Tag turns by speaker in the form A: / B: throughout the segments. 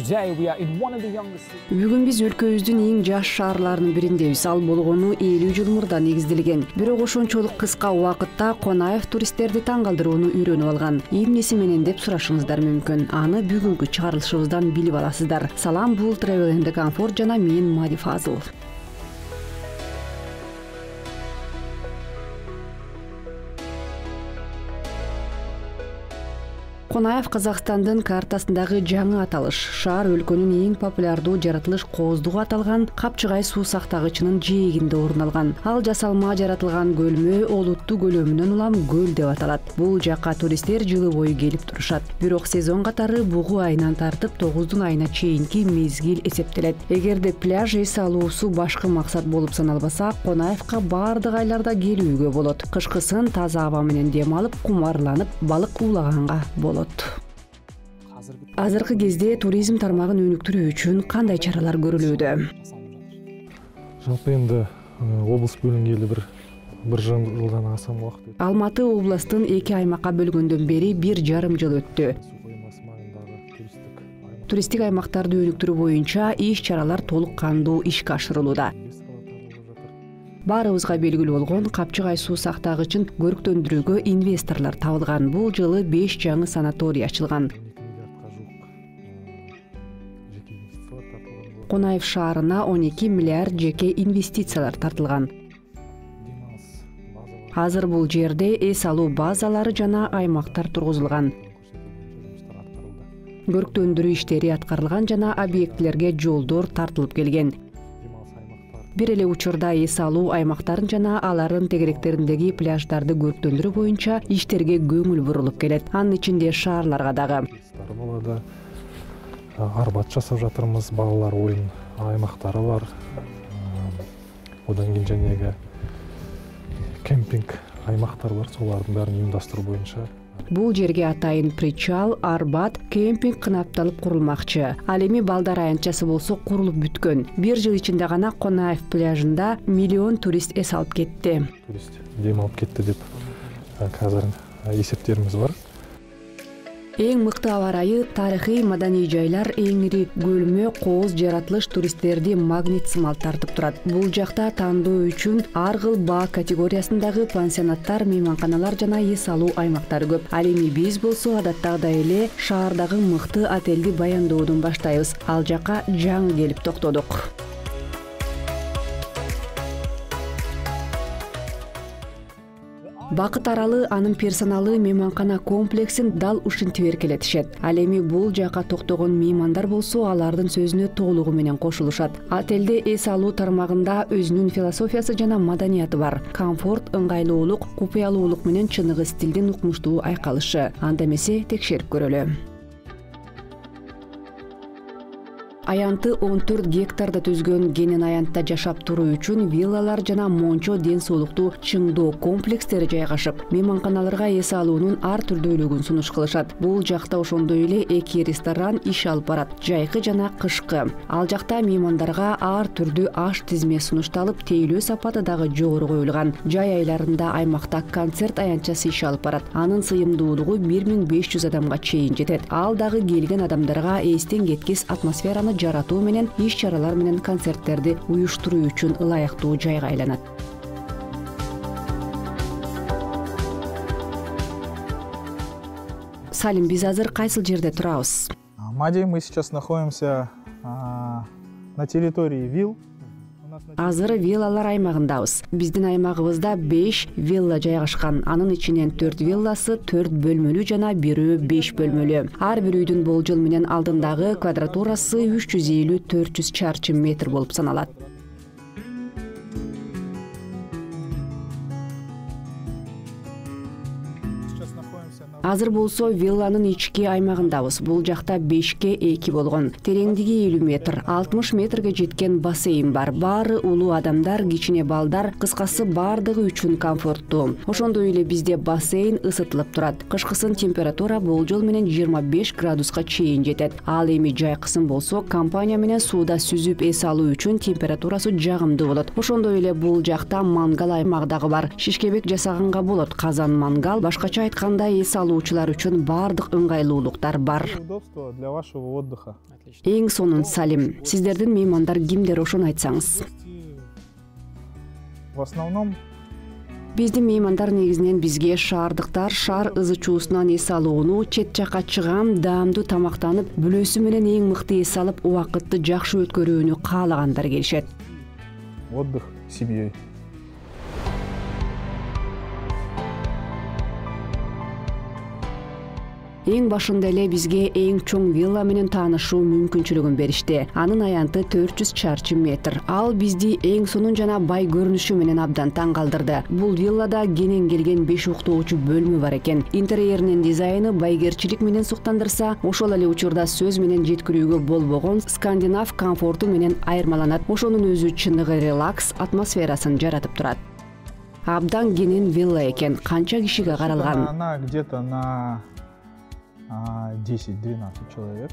A: Бүгүн биз өлкөбүздүн эң жаш шаарларынын бириндебиз. Ал болгону 50 жыл мурда негизделген. Бирок ошончолук кыска убакытта Конаев туристтерди таң калтырууну үйрөнүп алган. Эмнеси менен деп сурашыңыздар мүмкүн. Аны бүгүнкү чыгарылышыбыздан билип аласыздар. Салам, бул Travel and Comfort жана мен Мади Фазыл. Конаев Казакстандын картасындагы жаңы аталыш. Шаар өлкөнүн эң популярдуу жаратылыш кооздугу аталган Капчыгай суу сактагычынын жээгинде орун алган. Ал жасалма жаратылган көлмө олуттуу көлөмүнөн улам көл деп аталат. Бул жакка туристтер жылы бою келип турушат. Бирок сезон катары бугу айынан тартып 9 айына чейинки мезгил эсептелет. Эгерде пляж эс алуусу башкы максат болуп саналбаса, Конаевка бардык айларда келүүгө болот. Кышкысын таза аба менен дем алып, кумарланып, балык уулаганга болот. Азыркы кезде туризм тармагын өнүктүрүү үчүн кандай чаралар көрүлүүдө?
B: Жалпы энди облус бөлүнгөлү бир жылдан асан убакыт.
A: Алматы областын 2 аймакка бөлгөндөн бери 1,5 жыл өттү. Туристтик аймактарды өнүктүрүү боюнча иш-чаралар толук кандуу ишке ашырылууда. Баарыбызга белгилүү болгон Капчыгай суу сактагычын көрктөндүрүүгө инвесторлор табылган. Бул жылы 5 жаңы санаторий ачылган. Конаев шаарына 12 миллиард жеке инвестициялар тартылган. Азыр бул жерде эс алуу базалары жана аймактар тургузулган. Көрктөндүрүү иштери аткарылган жана объектилерге жолдор тартылып келген. Бир эле учурда эс алуу аймактарын жана алардын тегеректериндеги пляждарды көрктөндүрүү боюнча иштерге көңүл бурулуп келет. Анын ичинде шаарларга дагы.
B: Арбат жасап жатырмыз, балалар оюн аймактары бар. Одан кийин жанагы кемпинг аймактары бар, солардын баарын уюмдастыруу боюнча.
A: Бул жерге атайын причал, арбат, кемпинг кынапталып курулмакчы. Ал эми балдар аянтчасы болсо курулуп бүткөн. Бир жыл ичинде гана Конаев пляжында 1 миллион турист эс алып кетти.
B: Турист дем алып кетти деп азыр эсептерибиз бар.
A: Эң мыкты аба ырайы, тарыхый маданий жайлар, эң ири көлмө, кооз жаратылыш туристтерди магнит сымал тартып турат. Бул жакта тандоо үчүн ар кыл баа категориясындагы пансионаттар, мейманканалар жана эс алуу аймактары көп. Ал эми биз болсо адаттагыдай эле шаардагы мыкты отелди баянdoодон баштайбыз. Ал жакка жаңы келип токтодук. Бакыт аралы анын персоналдуу мейманкана комплексин дал ушинтип эркелетишет. Ал эми бул жакка токтогон меймандар болсо алардын сөзүнө толугу менен кошулушат. Отелде эс алуу тармагында өзүнүн философиясы жана маданияты бар. Комфорт, ыңгайлуулук, купуялуулук менен чыныгы стилдин укмуштуу айкалышы. Анда эмесе текшерип көрөлү. Аянты 14 гектарда түзгөн Генен аянтта жашап туруу үчүн виллалар жана мончо ден соолуктуу чыңдоо комплекстери жайгашып, мейманканаларга эс алуунун ар түрдүүлүгүн сунуш кылышат. Бул жакта ошондой эле 2 ресторан иш алып барат, жайкы жана кышкы. Ал жакта меймандарга ар түрдүү аш тизме сунушталып, тейлөө сапаты дагы жогору коюлган. Жай айларында аймакта концерт аянтчасы иш алып барат. Анын сыйымдуулугу 1500 адамга чейин жетет. Ал дагы келген адамдарга эстен кеткис атмосфераны жаратуу менен иш-чаралар менен концерттерди уюштуруу үчүн ылайыктуу жайга айланат. Салим, биз азыр кайсыл жерде турабыз?
C: Мади, мы сейчас находимся на территории вилл.
A: Азыр виллалар аймагындабыз. Биздин аймагыбызда 5 вилла жайгашкан. Анын ичинен 4 вилласы 4 бөлмөлүү жана бирөө 5 бөлмөлүү. Ар бир үйдүн болжол менен алдындагы квадратурасы 350-400 чарчы метр болуп саналат. Азыр болсо вилланын ички аймагындабыз. Бул жакта 5ке 2 болгон. Тереңдиги 50 метр, 60 метрге жеткен бассейн бар. Баары улуу адамдар, кичине балдар, кыскасы бардыгы үчүн комфорттуу. Ошондой эле бизде бассейн ысытылып турат. Кышкысын температура болжол менен 25 градуска чейин жетет. Ал эми жайкысын болсо компания менен сууда сүзүп эс алуу үчүн температурасы жагымдуу болот. Ошондой эле бул жакта мангал аймагы дагы бар. Шишкебек жасаганга болот. Казан мангал, башкача айтканда эс алуу алуучулар үчүн баардык ыңгайлуулуктар бар.
C: Удобство для вашего отдыха.
A: Эң сонун Салим, сиздердин меймандар кимдер ошону айтсаңыз?
C: В основном
A: Биздин меймандар негизинен бизге шаардыктар шаар ызычуусунан эс алууну, чет жакка чыгам, даамдуу тамактанып, бүлөсү менен эң мыкты эс алып, убакытты жакшы өткөрүүнү каалагандар келишет.
C: отдых с семьей.
A: Эң башында эле бизге эң чоң вилла менен таанышуу мүмкүнчүлүгүн беришти. Анын аянты 400 чарчы метр. Ал бизди эң сонун жана бай көрүнүшү менен абдан таң калтырды. Бул виллада кенен келген 5 уктоочу бөлмө бар экен. Интерьеринин дизайны байгерчилик менен суктандырса, ошол эле учурда сөз менен жеткирүүгө болбогон скандинав комфорту менен айырмаланат. Ошонун өзү чыныгы релакс атмосферасын жаратып турат. Абдан кенен вилла экен. Канча кишиге каралган?
C: Она где-то на 10-12 человек.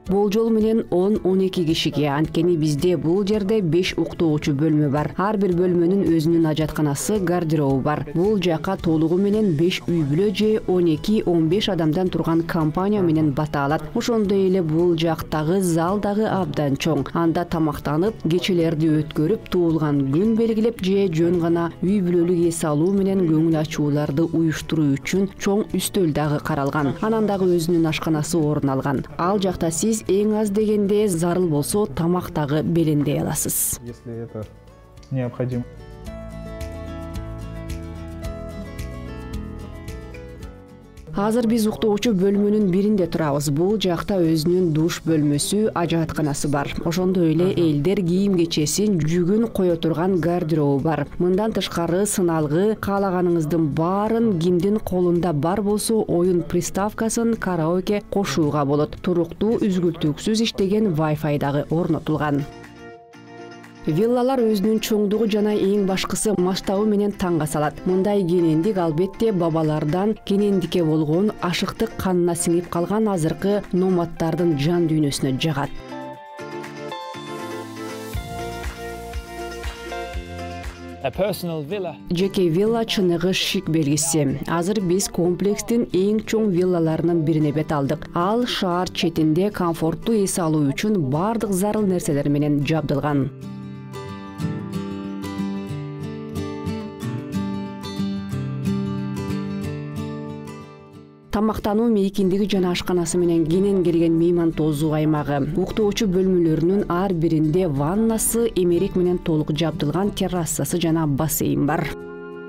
A: Болжол менен 10-12 кишиге, анткени бизде бул жерде 5 уктоочу бөлмө бар. Ар бир бөлмөнүн өзүнүн ажатканасы, гардеробу бар. Бул жака толугу менен 5 үй бүлө же 12-15 адамдан турган компания менен бата алат. Ошондой эле бул жактагы зал дагы абдан чоң. Анда тамактанып, кечелерди өткөрүп, туулган күн белгилеп же жөн гана үй бүлөлүк эс алуу менен көңүл ачууларды уюштуруу үчүн чоң үстөл дагы каралган. Анан дагы өзүнүн ашканасы орун алган. Ал жакта сиз эң аз дегенде зарыл болсо тамак дагы белендей аласыз.
C: Если это необходимо.
A: Азыр биз уктоочу бөлмөнүн биринде турабыз. Бул жакта өзүнүн душ бөлмөсү, ажатканасы бар. Ошондой эле элдер кийим кечесин, жүгүн кое турган гардеробу бар. Мындан тышкары сыналгы, каалаганыңыздын баарын кимдин колунда бар болсо оюн приставкасын караоке кошууга болот. Туруктуу, үзгүлтүксүз иштеген Wi-Fi дагы орнотулган. Виллалар өзүнүн чоңдугу жана эң башкысы масштабы менен таңга салат. Мындай кенендик албетте бабалардан кенендикке болгон ашыктык канына сиңип калган азыркы номаддардын жан дүйнөсүнө жагат. Жеке вилла чыныгы шик белгиси. Азыр биз комплекстин эң чоң виллаларынын бирине бет алдык. Ал шаар четинде комфорттуу эс алуу үчүн бардык зарыл нерселер менен жабдылган. Тамактануу мейкиндиги жана ашканасы менен кенен келген мейман тозуу аймагы. Уктоочу бөлмөлөрүнүн ар биринде ваннасы, эмерек менен толук жабдылган террасасы жана бассейн бар.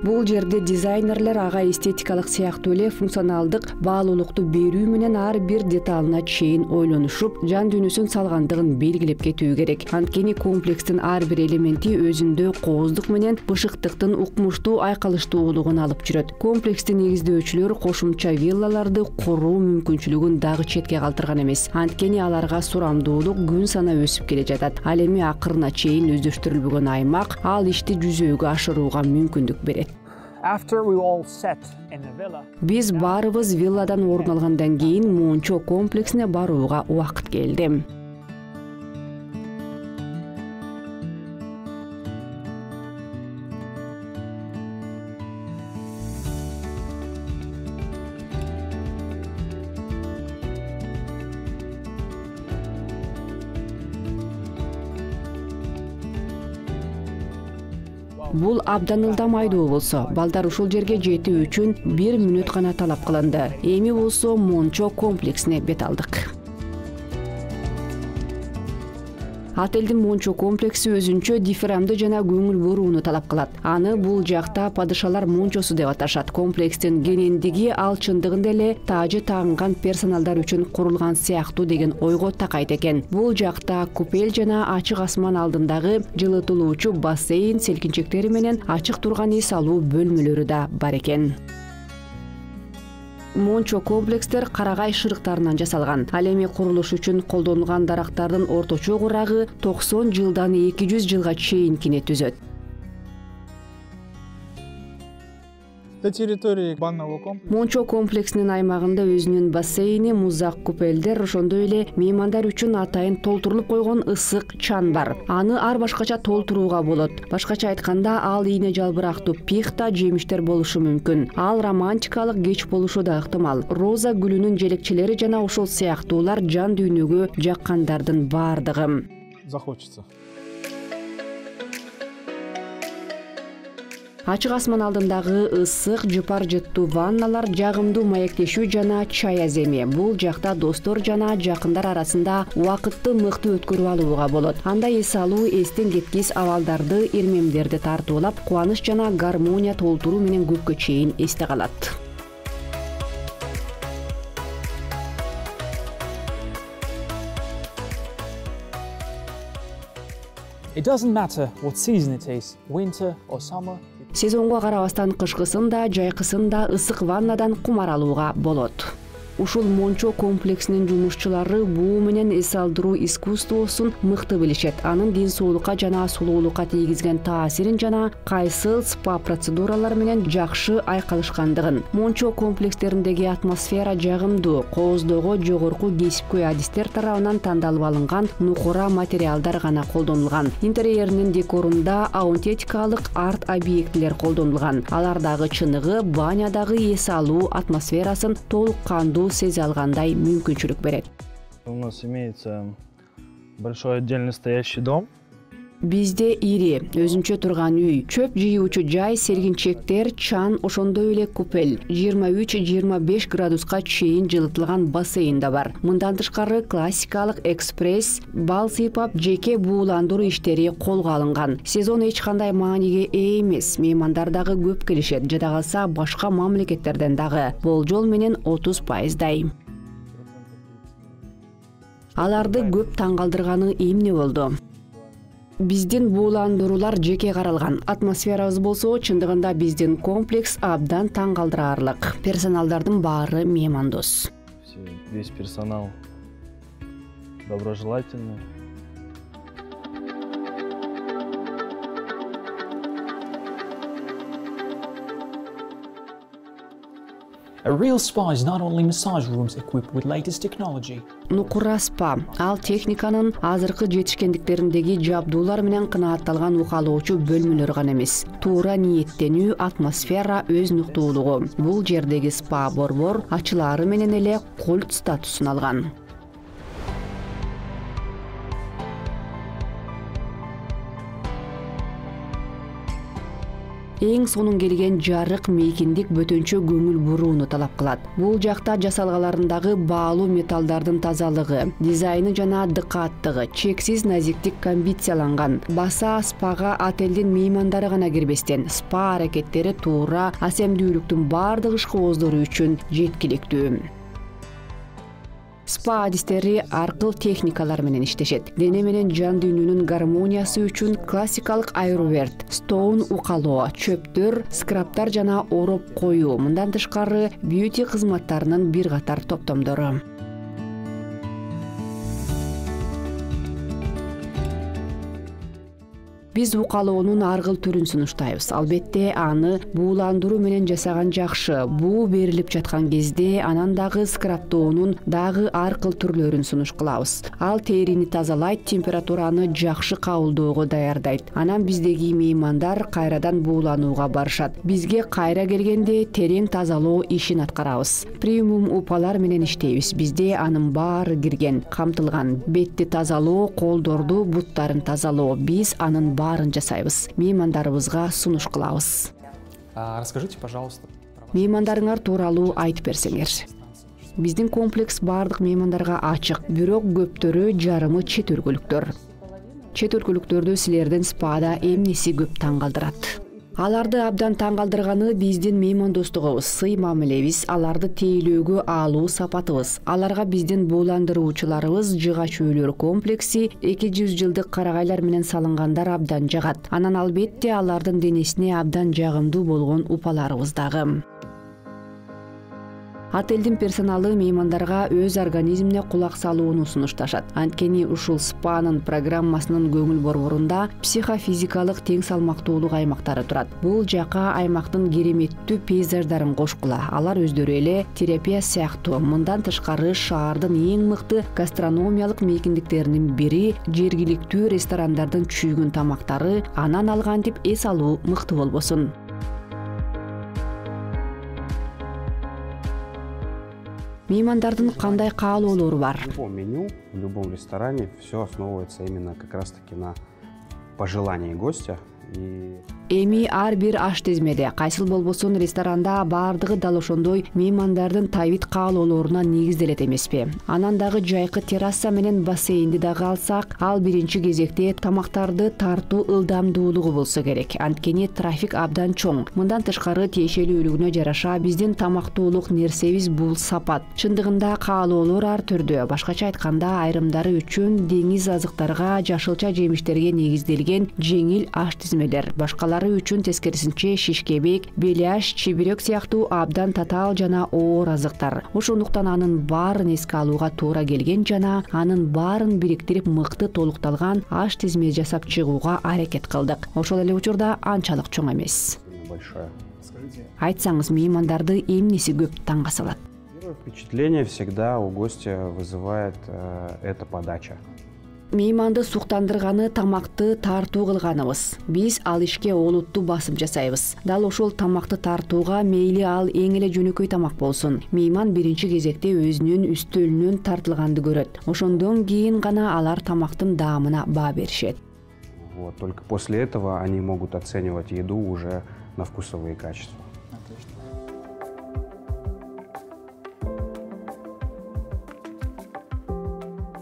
A: Бул жерде дизайнерлер ага эстетикалык сыяктуу эле функционалдык баалуулукту берүү менен ар бир деталына чейин ойлонушуп, жан дүйнөсүн салгандыгын белгилеп кетүү керек. Анткени комплекстин ар бир элементи өзүндө кооздук менен бышыктыктын укмуштуу айкалыштуулугун алып жүрөт. Комплекстин негиздөөчүлөр кошумча виллаларды куруу мүмкүнчүлүгүн дагы четке калтырган эмес. Анткени аларга сурамдуулук күн сана өсүп келе жатат. Ал эми акырына чейин өздөштүрүлбөгөн аймак ал ишти жүзөөгө ашырууга мүмкүндүк берет. Биз баарыбыз вилладан орун алгандан кийин Мончо комплексине барууга убакыт келди. Бул абдан ылдам айдоо болсо, балдар ушул жерге жетүү үчүн 1 мүнөт гана талап кылынды. Эми болсо Мончо комплексине бет алдык. Отелдин Мончо комплекси өзүнчө дифирамды жана көңүл бурууну талап кылат. Аны бул жакта падышалар Мончосу деп аташат. Комплекстин кенендиги ал чындыгында эле таажы таагынган персоналдар үчүн курулган сыяктуу деген ойго такайт экен. Бул жакта купель жана ачык асман алдындагы жылытылуучу бассейн, селкинчектери менен ачык турган эс алуу бөлмөлөрү да бар экен. Мончо комплекстер карагай шырыктарынан жасалган. Ал эми курулуш үчүн колдонулган дарактардын орточо курагы 90 жылдан 200 жылга чейинкини түзөт.
C: На территории банного комплекса
A: Мончо комплексинин аймагында өзүнүн бассейни, музак купелдер, ошондой эле меймандар үчүн атайын толтурулуп койгон ысык чан бар. Аны ар башкача толтурууга болот. Башкача айтканда, ал ийне жалбырактуу пихта жемиштер болушу мүмкүн. Ал романтикалык кеч болушу да ыктымал. Роза гүлүнүн желекчелери жана ошол сыяктуулар жан дүйнөгө жаккандардын бардыгы.
C: захочется.
A: Ачык асман алдындагы ысык жыпар жыттуу ванналар, жагымдуу маектешүү жана чай аземи. Бул жакта достор жана жакындар арасында убакытты мыкты өткөрүп алууга болот. Анда эс алуу, эстен кеткис абалдарды, ирмемдерди тартуулап, кубаныч жана гармония толтуруу менен көпкө чейин эсте калат.
D: It doesn't matter what season it is, winter or summer.
A: Сезонго карабастан кышкысын да, жайкысын да ысык ваннадан кумар алууга болот. Ушул Мончо комплексинин жумушчулары буу менен эс алдыруу искусствосун мыкты билишет. Анын ден соолукка жана сулуулукка тийгизген таасирин жана кайсыл спа процедуралар менен жакшы айкалышкандыгын. Мончо комплекстериндеги атмосфера жагымдуу, кооздоого жогорку кесипкөй адистер тарабынан тандалып алынган нукура материалдар гана колдонулган. Интерьеринин декорунда аутентикалык арт-объектилер колдонулган. Алардагы чыныгы банядагы эс алуу атмосферасын толук кандуу сезе алгандай мүмкүнчүлүк берет.
E: У нас имеется большой отдельно стоящий дом.
A: Бизде ири, өзүнчө турган үй, чөп жыюучу жай, сергинчектер, чан, ошондой эле купел, 23-25 градуска чейин жылытылган бассейн да бар. Мындан тышкары классикалык экспресс, бал сыйпап, жеке бууландыруу иштери колго алынган. Сезон эч кандай мааниге ээ эмес, меймандар дагы көп келишет, жада калса башка мамлекеттерден дагы. Болжол менен 30%. Аларды көп таң калтырганы эмне болду? Биздин бууландыруулар жеке каралган. Атмосферабыз болсо, чындыгында биздин комплекс абдан таң калтырарлык. Персоналдардын баары меймандос.
E: Весь персонал доброжелательный.
D: A real spa is not only massage rooms equipped with latest technology.
A: Нукура спа, ал техниканын азыркы жетишкендиктериндеги жабдуулар менен кынаатталган укалоочу бөлмөлөр гана эмес. Туура ниеттенүү, атмосфера, өз нуктуулугу. Бул жердеги спа борбор ачылары менен эле культ статусун алган. Эң сонун келген жарык, мейкиндик, бөтөнчө көңүл бурууну талап кылат. Бул жакта жасалгаларындагы баалуу металлдардын тазалыгы, дизайны жана дыкааттыгы, чексиз назиктик комбицияланган. Баса спага отелдин меймандары гана кирбестен, спа аракеттери туура, асемдүүлүктүн бардык ишкыбоздору үчүн жеткиликтүү. Спа адистери аркыл техникалар менен иштешет. Дене менен жан дүйнөнүн гармониясы үчүн классикалык айруберт, стоун укалоо, чөптөр, скрабтар жана ороп коюу. Мындан тышкары бьюти кызматтарынын бир катар топтомдору. Биз укалоонун ар кыл түрүн сунуштайбыз. Албетте аны бууландыруу менен жасаган жакшы. Буу берилип жаткан кезде анан дагы скраптоонун дагы ар кыл түрлөрүн сунуш кылабыз. Ал терини тазалайт, температураны жакшы кабылдоого даярдайт. Анан биздеги меймандар кайрадан бууланууга барышат. Бизге кайра келгенде терең тазалоо ишин аткарабыз. Премиум упалар менен иштейбиз. Бизде анын баары кирген, камтылган. Бетти тазалоо, колдорду, буттарын тазалоо. Биз анын баарын жасайбыз. Меймандарыбызга сунуш кылабыз.
D: Расскажите, пожалуйста.
A: Меймандарыңар тууралуу айтып берсеңер. Биздин комплекс бардык меймандарга ачык, бирок көптөрү жарымы чет өлкөлүктөр. Чет өлкөлүктөрдү силердин спада эмнеси көп таң калтырат? Аларды абдан таң калтырганы биздин меймандостугубуз, сый мамилебиз, аларды тейлөөгө алуу сапатыбыз. Аларга биздин бууландыруучуларыбыз жыгач үйлөр комплекси 200 жылдык карагайлар менен салынгандар абдан жагат. Анан албетте алардын денесине абдан жагымдуу болгон упаларыбыз дагы. Отелдин персоналы меймандарга өз организмине кулак салууну сунушташат. Анткени ушул спанын программасынын көңүл борборунда психофизикалык тең салмактуулук аймактары турат. Бул жака аймактын кереметтүү пейзаждарын кошкула. Алар өздөрү эле терапия сыяктуу. Мындан тышкары шаардын эң мыкты гастрономиялык мейкиндиктеринин бири жергиликтүү ресторандардын чүйгүн тамактары анан алган деп эс алуу мыкты болбосун. Меймандардын кандай каалоолору бар?
F: В любом меню, в любом ресторане все основывается именно как раз-таки на пожелании гостя.
A: Эми ар бир аш тизмеде кайсыл болбосун ресторанда баардыгы дал ошондой меймандардын табит каалоолоруна негизделет эмеспи? Анан дагы жайкы терраса менен бассейнди дагы алсак, ал биринчи кезекте тамактарды тартуу ылдамдуулугу болсо керек. Анткени трафик абдан чоң. Мындан тышкары тиешелүүлүгүнө жараша биздин тамактуулук нерсебиз бул сапат. Чындыгында каалоолор ар түрдүү. Башкача айтканда, айрымдары үчүн деңиз азыктарга, жашылча жемиштерге негизделген жеңил аш тизмелер, башкалары үчүн тескерисинче шишкебек, беляш, чебирек сыяктуу абдан татаал жана оор азыктар. Ошондуктан анын баарын эске алууга туура келген жана анын баарын бириктирип мыкты толукталган аш тизме жасап чыгууга аракет кылдык. Ошол эле учурда анчалык чоң эмес. Айтсаңыз, меймандарды эмнеси көп таңга салат?
F: Впечатление всегда у гостя вызывает эта подача.
A: Мейманды суктандырганы тамакты тартуу кылганыбыз. Биз ал ишке олуттуу басым жасайбыз. Дал ошол тамакты тартууга мейли ал эң эле жөнөкөй тамак болсун. Мейман биринчи кезекте өзүнүн үстөлүнөн тартылганды көрөт. Ошондон кийин гана алар тамактын даамына баа беришет.
F: Вот, только после этого они могут оценивать еду уже на вкусовые качества.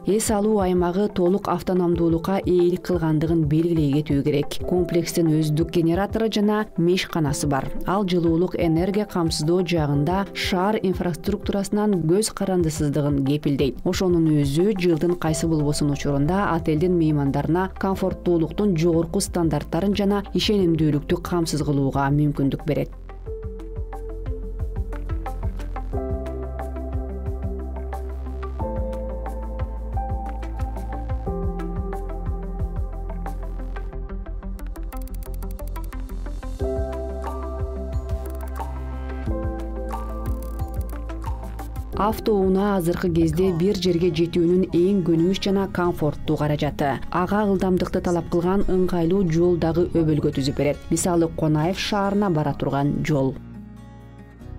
A: Эс алуу аймагы толук автономдуулукка ээлик кылгандыгын белгилей кетүү керек. Комплекстин өздүк генератору жана мешканасы бар. Ал жылуулук энергия камсыздоо жагында шаар инфраструктурасынан көз карандысыздыгын кепилдейт. Ошонун өзү жылдын кайсы болбосун учурунда отелдин меймандарына комфорттуулуктун жогорку стандарттарын жана ишенимдүүлүктү камсыз кылууга мүмкүндүк берет. Автоунаа азыркы кезде бир жерге жетүүнүн эң көнүмүш жана комфорттуу каражаты. Ага ылдамдыкты талап кылган ыңгайлуу жол дагы өбөлгө түзүп берет. Мисалы, Конаев шаарына бара турган жол.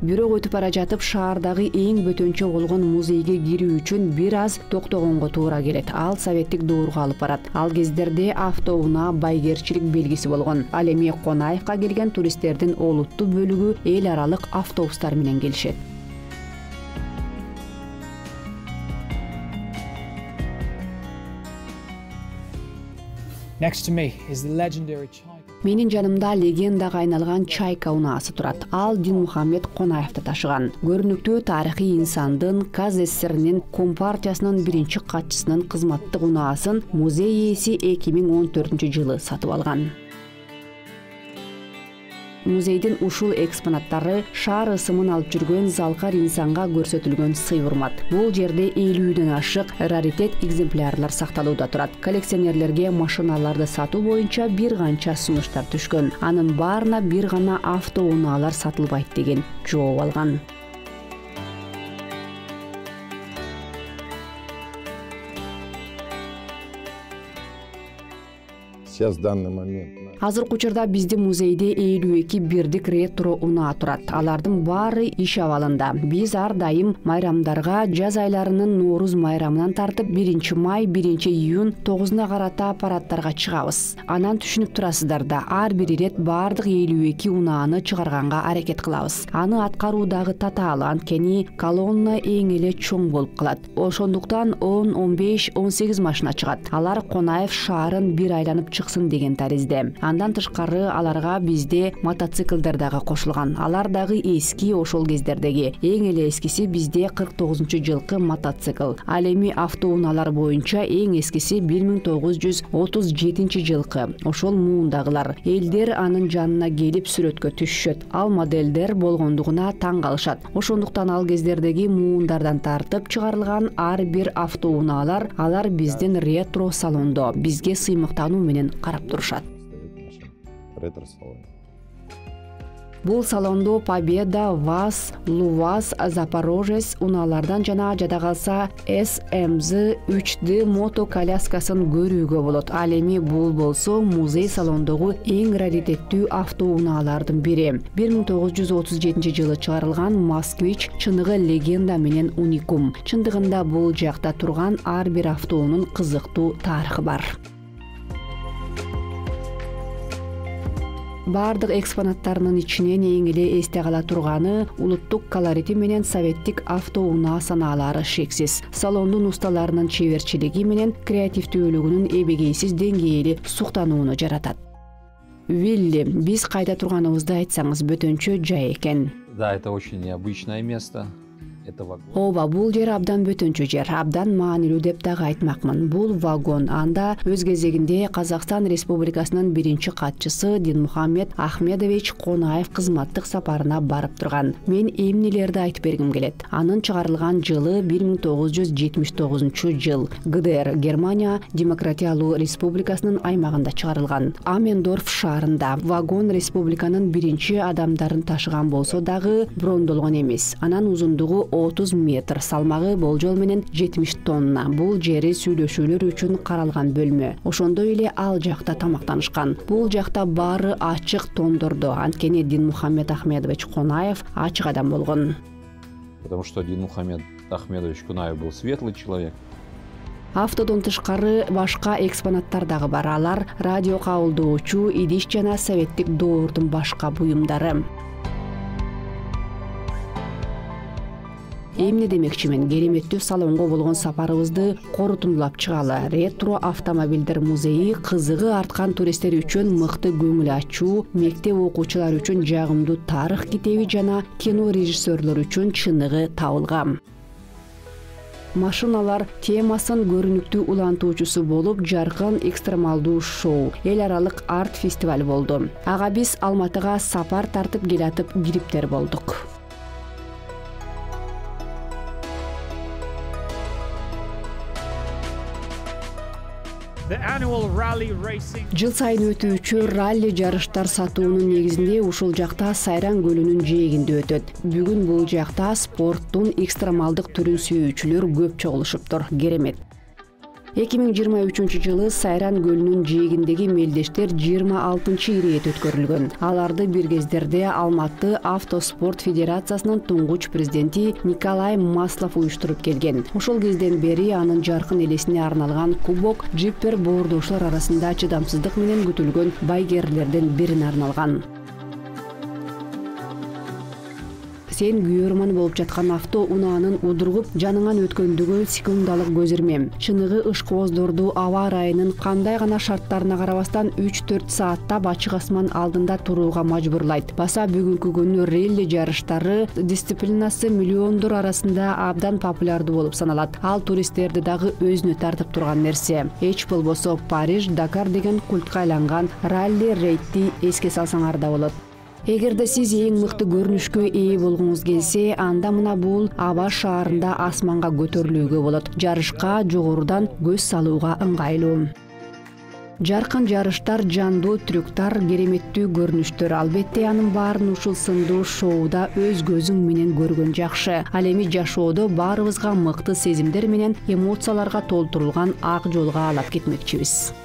A: Бирок өтүп бара жатып шаардагы эң бөтөнчө болгон музейге кирүү үчүн бир аз токтогонго туура келет. Ал советтик доорго алып барат. Ал кездерде автоунаа байгерчилик белгиси болгон. Ал эми Конаевка келген туристтердин олуттуу бөлүгү эл аралык автобустар менен келишет.
D: Next to me is the legendary Chayka.
A: Менин жанымда легендага айналган Чайка унаасы турат. Ал Динмухамед Конаевди ташыган. Көрүнүктүү тарыхый инсандын КССРнин Компартиясынын биринчи катчысынын кызматтык унаасын музей ээси 2014-жылы сатып алган. Музейдин ушул экспонаттары шаар ысымын алып жүргөн залкар инсанга көрсөтүлгөн сый-урмат. Бул жерде 50ден ашык раритет экземплярлар сакталууда турат. Коллекционерлерге машиналарды сатуу боюнча бир канча сунуштар түшкөн. Анын баарына бир гана автоунаалар сатылбайт деген жооп алган.
G: Сейчас в данный момент.
A: Азыркы учурда биздин музейде 52 бирдик ретро унаа турат. Алардын баары иш абалында. Биз ар дайым майрамдарга жаз айларынын Нооруз майрамынан тартып 1 май, 1 июнь 9-на карата аппараттарга чыгабыз. Анан түшүнүп турасыздар да, ар бир ирет баардык 52 унааны чыгарганга аракет кылабыз. Аны аткаруу дагы татаал, анткени колонна эң эле чоң болуп калат. Ошондуктан 10, 15, 18 машина чыгат. Алар Конаев шаарын бир айланып чыксын деген таризде. Андан тышкары аларга бизде мотоциклдер дагы кошулган. Алар дагы эски, ошол кездердеги. Эң эле эскиси бизде 49-жылкы мотоцикл. Ал эми автоунаалар боюнча эң эскиси 1937-жылкы. Ошол муундагылар. Элдер анын жанына келип сүрөткө түшүшөт. Ал модельдер болгондугуна таң калышат. Ошондуктан ал кездердеги муундардан тартып чыгарылган ар бир автоунаалар алар биздин ретро салондо бизге сыймыктануу менен карап турушат.
G: Ретро-салон.
A: Бул салондо Победа, ВАЗ, ЛУВАЗ, Запорожец унаалардан жана жада калса СМЗ 3D мото коляскасын көрүүгө болот. Ал эми бул болсо музей салондогу эң раритеттүү автоунаалардын бири. 1937-жылы чыгарылган Москвич чыныгы легенда менен уникум. Чындыгында бул жакта турган ар бир автоунун кызыктуу тарыхы бар. Бардык экспонаттарынын ичинен эң эле эсте кала турганы улуттук колорити менен советтик автоунаа санаалары шексиз. Салондун усталарынын чеберчилиги менен креативдүүлүгүнүн эбегейсиз деңгээли суктанууну жаратат. Вилли, биз кайда турганыбызды айтсаңыз бөтөнчө жай экен.
H: Да, это очень необычное место.
A: Ооба, бул жер абдан бөтөнчө жер, абдан маанилүү деп дагы айтмакмын. Бул вагон. Анда өз кезегинде Казакстан Республикасынын биринчи катчысы Динмухамед Ахмедович Конаев кызматтык сапарына барып турган. Мен эмнелерди айтып бергим келет. Анын чыгарылган жылы 1979-жыл. ГДР, Германия Демократиялуу Республикасынын аймагында чыгарылган. Амендорф шаарында. Вагон республиканын биринчи адамдарын ташыган болсо дагы брондолгон эмес. Анан узундугу 30 метр, салмагы болжол менен 70 тонна. Бул жери сүйлөшүүлөр үчүн каралган бөлмө. Ошондой эле ал жакта тамактанышкан. Бул жакта баары ачык тондордо. Анткени Динмухамед Ахмедович Конаев ачык адам болгон.
H: Потому что Динмухамед Ахмедович Конаев был светлый человек.
A: Автодон тышкары башка экспонаттар дагы бар. Алар радио кабылдоочу, идиш жана советтик доордун башка буюмдары. Эмне демекчимин, кереметтүү салонго болгон сапарыбызды корутундулап чыгалы. Ретро автомобилдер музейи кызыгы арткан туристтер үчүн мыкты көңүл ачуу, мектеп окуучулар үчүн жагымдуу тарых китеби жана кино режиссерлор үчүн чыныгы табылган. Машиналар темасын көрүнүктүү улантуучусу болуп, жаркын экстремалдуу шоу, эл аралык арт фестиваль болду. Ага биз Алматыга сапар тартып келатып кириптер болдук. Жыл сайын өтүүчү ралли жарыштар сатуунун негизинде ушул жакта Сайран көлүнүн жээгинде өтөт. Бүгүн бул жакта спорттун экстремалдык түрүн сүйүүчүлөр көп чогулушуптур. Керемет. 2023-жылы Сайран көлүнүн жээгиндеги мелдештер 26-ирет өткөрүлгөн. Аларды бир кездерде Алматы Автоспорт Федерациясынын туңгуч президенти Николай Маслов уюштуруп келген. Ошол кезден бери анын жаркын элесине арналган кубок джиппер боордоочулар арасында чыдамсыздык менен күтүлгөн байгерлерден бирине арналган. Сен күйөрман болуп жаткан авто унаанын удургуп жаныңан өткөндүгү секундалык көз ирмем. Чыныгы ышкооздорду аба ырайынын кандай гана шарттарына карабастан 3-4 сааттап ачык асман алдында турууга мажбурлайт. Баса бүгүнкү күнү релли жарыштары дисциплинасы миллиондор арасында абдан популярдуу болуп саналат. Ал туристтерди дагы өзүнө тартып турган нерсе. Эч болбосо Париж, Дакар деген культка айланган ралли рейдти эске салсаңар да болот. Эгерде сиз эң мыкты көрүнүшкө ээ болгуңуз келсе, анда мына бул аба шаарында асманга көтөрүлүүгө болот. Жарышка жогорудан көз салууга ыңгайлуу. Жаркын жарыштар, жандуу трюктар, кереметтүү көрүнүштөр. Албетте анын баарын ушул сындуу шоуда өз көзүң менен көргөн жакшы. Ал эми жашоодо баарыбызга мыкты сезимдер менен эмоцияларга толтурулган ак жолго алып кетмекчибиз.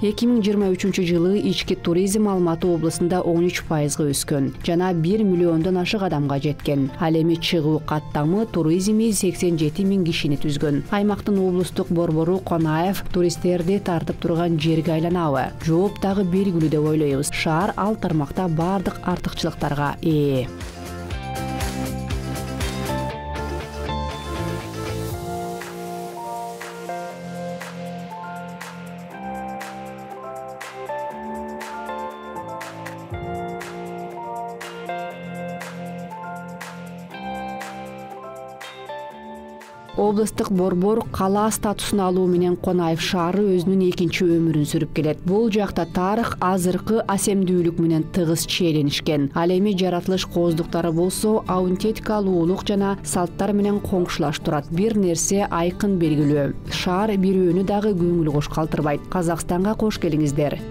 A: 2023-жылы ички туризм Алматы облусунда 13%га өскөн. Жана 1 миллиондон ашык адамга жеткен. Ал эми чыгуу каттамы туризми 87 000 кишини түзгөн. Аймактын облустук борбору Конаев туристтерди тартып турган жерге айланабы? Жооп дагы белгилүү деп ойлойбуз. Шаар ал тармакта бардык артыкчылыктарга ээ. Облустук борбор кала статусун алуу менен Конаев шаары өзүнүн экинчи өмүрүн сүрүп келет. Бул жакта тарых азыркы асемдүүлүк менен тыгыз чиеленишкен. Ал эми жаратылыш кооздуктары болсо аутентикалуулук жана салттар менен коңшулаш турат. Бир нерсе айкын белгилүү. Шаар бирөөнү дагы көңүл кош калтырбайт. Казакстанга кош келиңиздер.